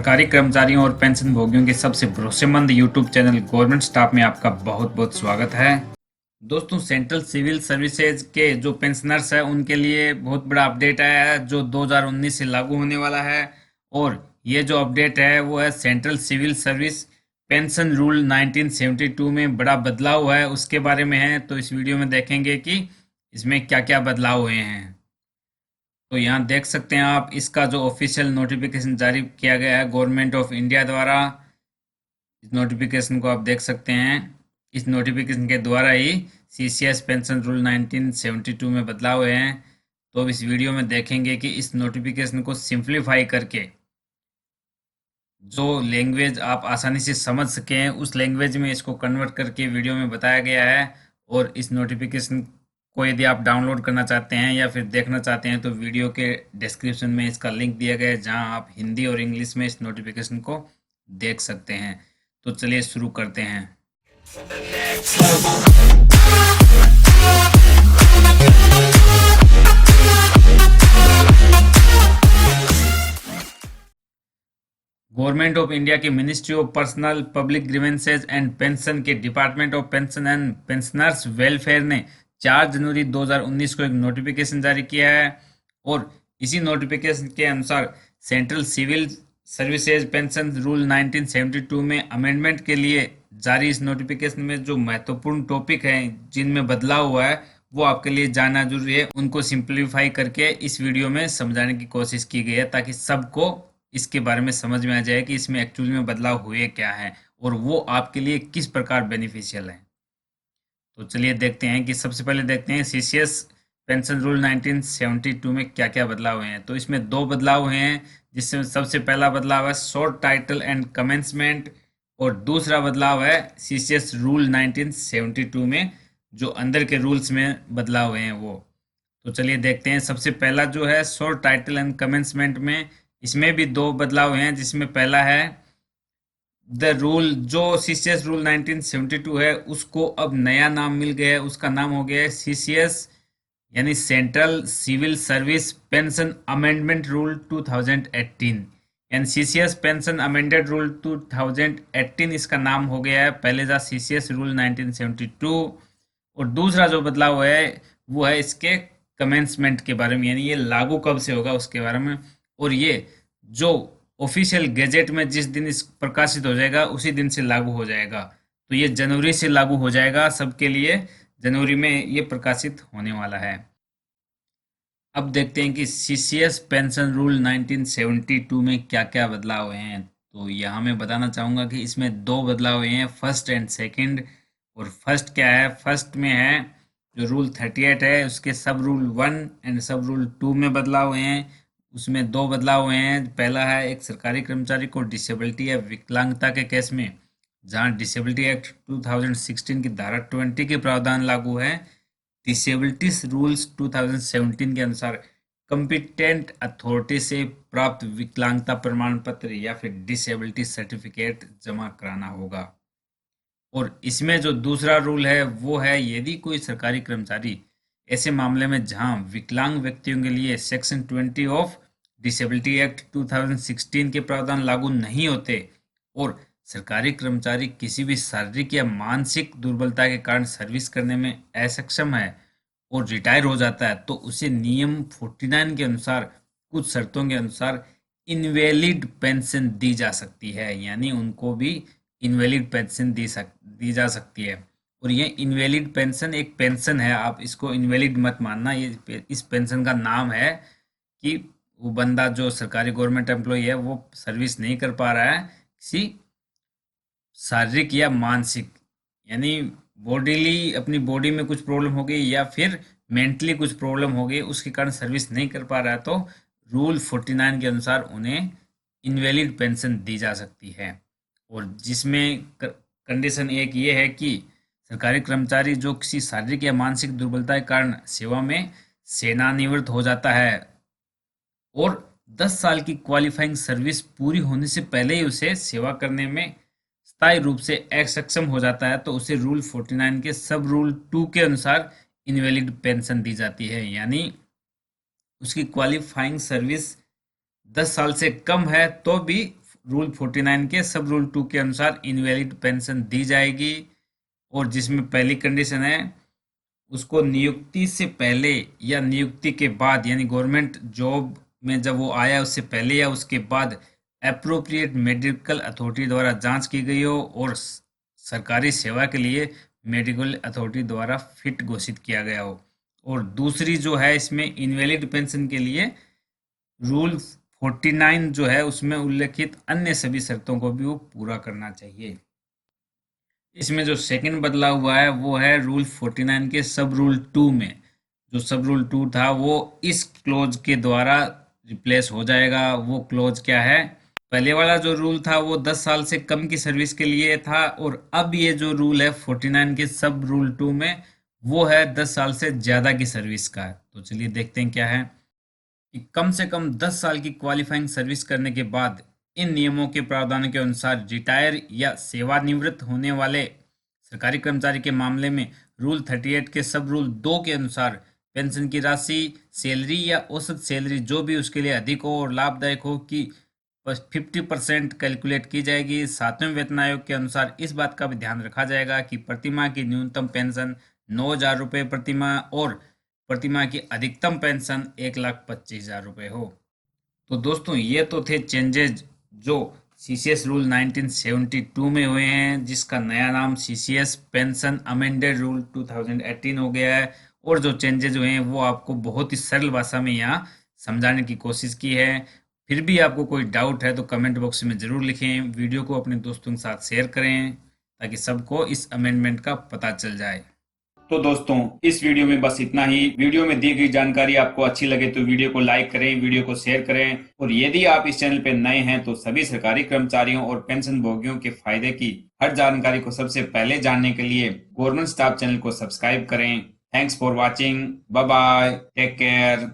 सरकारी कर्मचारियों और पेंशन भोगियों के सबसे भरोसेमंद यूट्यूब चैनल गवर्नमेंट स्टाफ में आपका बहुत बहुत स्वागत है। दोस्तों, सेंट्रल सिविल सर्विसेज के जो पेंशनर्स हैं उनके लिए बहुत बड़ा अपडेट आया है जो 2019 से लागू होने वाला है। और ये जो अपडेट है वो है central civil service pension rule 1972 में बड़ा बदलाव हुआ है उसके बारे में है। तो इस वीडियो में देखेंगे कि इसमें क्या क्या बदलाव हुए हैं। तो यहाँ देख सकते हैं आप, इसका जो ऑफिशियल नोटिफिकेशन जारी किया गया है गवर्नमेंट ऑफ इंडिया द्वारा, इस नोटिफिकेशन को आप देख सकते हैं। इस नोटिफिकेशन के द्वारा ही सीसीएस पेंशन रूल 1972 में बदलाव हुए हैं। तो इस वीडियो में देखेंगे कि इस नोटिफिकेशन को सिंप्लीफाई करके जो लैंग्वेज आप आसानी से समझ सकें उस लैंग्वेज में इसको कन्वर्ट करके वीडियो में बताया गया है। और इस नोटिफिकेशन को यदि आप डाउनलोड करना चाहते हैं या फिर देखना चाहते हैं तो वीडियो के डिस्क्रिप्शन में इसका लिंक दिया गया है जहां आप हिंदी और इंग्लिश में इस नोटिफिकेशन को देख सकते हैं। तो चलिए शुरू करते हैं। गवर्नमेंट ऑफ इंडिया की ministry of personnel public grievances and pension के department of pension and pensioners welfare ने 4 जनवरी 2019 को एक नोटिफिकेशन जारी किया है। और इसी नोटिफिकेशन के अनुसार central civil services pension rule 1972 में अमेंडमेंट के लिए जारी इस नोटिफिकेशन में जो महत्वपूर्ण टॉपिक हैं जिनमें बदलाव हुआ है वो आपके लिए जानना जरूरी है। उनको सिंप्लीफाई करके इस वीडियो में समझाने की कोशिश की गई है ताकि सबको इसके बारे में समझ में आ जाए कि इसमें एक्चुअल में बदलाव हुए क्या है और वो आपके लिए किस प्रकार बेनिफिशियल है। तो चलिए देखते हैं कि सबसे पहले देखते हैं सीसीएस पेंशन रूल 1972 में क्या क्या बदलाव हुए हैं। तो इसमें दो बदलाव हुए हैं, जिसमें सबसे पहला बदलाव है शॉर्ट टाइटल एंड कमेंसमेंट और दूसरा बदलाव है सीसीएस रूल 1972 में जो अंदर के रूल्स में बदलाव हुए हैं वो। तो चलिए देखते हैं। सबसे पहला जो है शॉर्ट टाइटल एंड कमेंसमेंट में, इसमें भी दो बदलाव हुए हैं, जिसमें पहला है द रूल जो सीसीएस रूल 1972 है उसको अब नया नाम मिल गया है, उसका नाम हो गया है सीसीएस यानी central civil service pension amendment rule 2018 यानी सीसीएस पेंशन अमेंडेड रूल 2018 इसका नाम हो गया है। पहले था सीसीएस रूल 1972। और दूसरा जो बदलाव है वो है इसके कमेंसमेंट के बारे में, यानी ये लागू कब से होगा उसके बारे में। और ये जो ऑफिशियल गैजेट में जिस दिन इस प्रकाशित हो जाएगा उसी दिन से लागू हो जाएगा। तो ये जनवरी से लागू हो जाएगा सबके लिए, जनवरी में ये प्रकाशित होने वाला है। अब देखते हैं कि सीसीएस पेंशन रूल 1972 में क्या क्या बदलाव हुए हैं। तो यहाँ मैं बताना चाहूँगा कि इसमें दो बदलाव हुए हैं, फर्स्ट एंड सेकंड। और फर्स्ट क्या है, फर्स्ट में है जो रूल 38 है उसके सब रूल 1 एंड सब रूल 2 में बदलाव हुए हैं। उसमें दो बदलाव हुए हैं। पहला है एक सरकारी कर्मचारी को डिसेबिलिटी या विकलांगता के केस में जहां डिसेबिलिटी एक्ट 2016 की धारा 20 के प्रावधान लागू है, डिसेबिलिटीज रूल्स 2017 के अनुसार कंपिटेंट अथॉरिटी से प्राप्त विकलांगता प्रमाण पत्र या फिर डिसेबिलिटी सर्टिफिकेट जमा कराना होगा। और इसमें जो दूसरा रूल है वो है यदि कोई सरकारी कर्मचारी ऐसे मामले में जहां विकलांग व्यक्तियों के लिए सेक्शन 20 ऑफ डिसेबिलिटी एक्ट 2016 के प्रावधान लागू नहीं होते और सरकारी कर्मचारी किसी भी शारीरिक या मानसिक दुर्बलता के कारण सर्विस करने में असक्षम है और रिटायर हो जाता है तो उसे नियम 49 के अनुसार कुछ शर्तों के अनुसार इनवैलिड पेंशन दी जा सकती है, यानी उनको भी इनवैलिड पेंशन दी जा सकती है। और ये इनवैलिड पेंशन एक पेंशन है, आप इसको इनवैलिड मत मानना। ये इस पेंशन का नाम है कि वो बंदा जो सरकारी गवर्नमेंट एम्प्लॉय है वो सर्विस नहीं कर पा रहा है किसी शारीरिक या मानसिक, यानी बॉडीली अपनी बॉडी में कुछ प्रॉब्लम हो गई या फिर मेंटली कुछ प्रॉब्लम हो गई उसके कारण सर्विस नहीं कर पा रहा है तो रूल 49 के अनुसार उन्हें इनवैलिड पेंशन दी जा सकती है। और जिसमें कंडीशन एक ये है कि सरकारी कर्मचारी जो किसी शारीरिक या मानसिक दुर्बलता के कारण सेवा में सेवानिवृत्त हो जाता है और 10 साल की क्वालिफाइंग सर्विस पूरी होने से पहले ही उसे सेवा करने में स्थायी रूप से असक्षम हो जाता है तो उसे रूल 49 के सब रूल 2 के अनुसार इनवैलिड पेंशन दी जाती है, यानी उसकी क्वालिफाइंग सर्विस 10 साल से कम है तो भी रूल 49 के सब रूल 2 के अनुसार इनवैलिड पेंशन दी जाएगी। और जिसमें पहली कंडीशन है, उसको नियुक्ति से पहले या नियुक्ति के बाद, यानी गवर्नमेंट जॉब में जब वो आया उससे पहले या उसके बाद अप्रोप्रिएट मेडिकल अथॉरिटी द्वारा जांच की गई हो और सरकारी सेवा के लिए मेडिकल अथॉरिटी द्वारा फिट घोषित किया गया हो। और दूसरी जो है इसमें इनवैलिड पेंशन के लिए रूल 49 जो है उसमें उल्लेखित अन्य सभी शर्तों को भी वो पूरा करना चाहिए। इसमें जो सेकंड बदलाव हुआ है वो है रूल 49 के सब रूल 2 में। जो सब रूल 2 था वो इस क्लोज के द्वारा रिप्लेस हो जाएगा। वो क्लोज क्या है? पहले वाला जो रूल था वो 10 साल से कम की सर्विस के लिए था, और अब ये जो रूल है 49 के सब रूल 2 में वो है 10 साल से ज्यादा की सर्विस का। तो चलिए देखते हैं क्या है कि कम से कम 10 साल की क्वालिफाइंग सर्विस करने के बाद इन नियमों के प्रावधानों के अनुसार रिटायर या सेवानिवृत्त होने वाले सरकारी कर्मचारी के मामले में रूल 38 के सब रूल 2 के अनुसार पेंशन की राशि, सैलरी या औसत सैलरी जो भी उसके लिए अधिक हो और लाभदायक हो कि 50% कैलकुलेट की जाएगी। सातवें वेतन आयोग के अनुसार इस बात का भी ध्यान रखा जाएगा कि प्रतिमाह की न्यूनतम पेंशन 9,000 रुपये प्रतिमाह और प्रतिमाह की अधिकतम पेंशन 1,25,000 रुपये हो। तो दोस्तों ये तो थे चेंजेज जो सीसीएस रूल 1972 में हुए हैं, जिसका नया नाम सीसीएस पेंशन अमेंडेड रूल 2018 हो गया है। और जो चेंजेज हुए हैं वो आपको बहुत ही सरल भाषा में यहाँ समझाने की कोशिश की है। फिर भी आपको कोई डाउट है तो कमेंट बॉक्स में ज़रूर लिखें। वीडियो को अपने दोस्तों के साथ शेयर करें ताकि सबको इस अमेंडमेंट का पता चल जाए। तो दोस्तों इस वीडियो में बस इतना ही। वीडियो में दी गई जानकारी आपको अच्छी लगे तो वीडियो को लाइक करें, वीडियो को शेयर करें, और यदि आप इस चैनल पे नए हैं तो सभी सरकारी कर्मचारियों और पेंशन भोगियों के फायदे की हर जानकारी को सबसे पहले जानने के लिए गवर्नमेंट स्टाफ चैनल को सब्सक्राइब करें। Thanks for watching, bye bye, take care.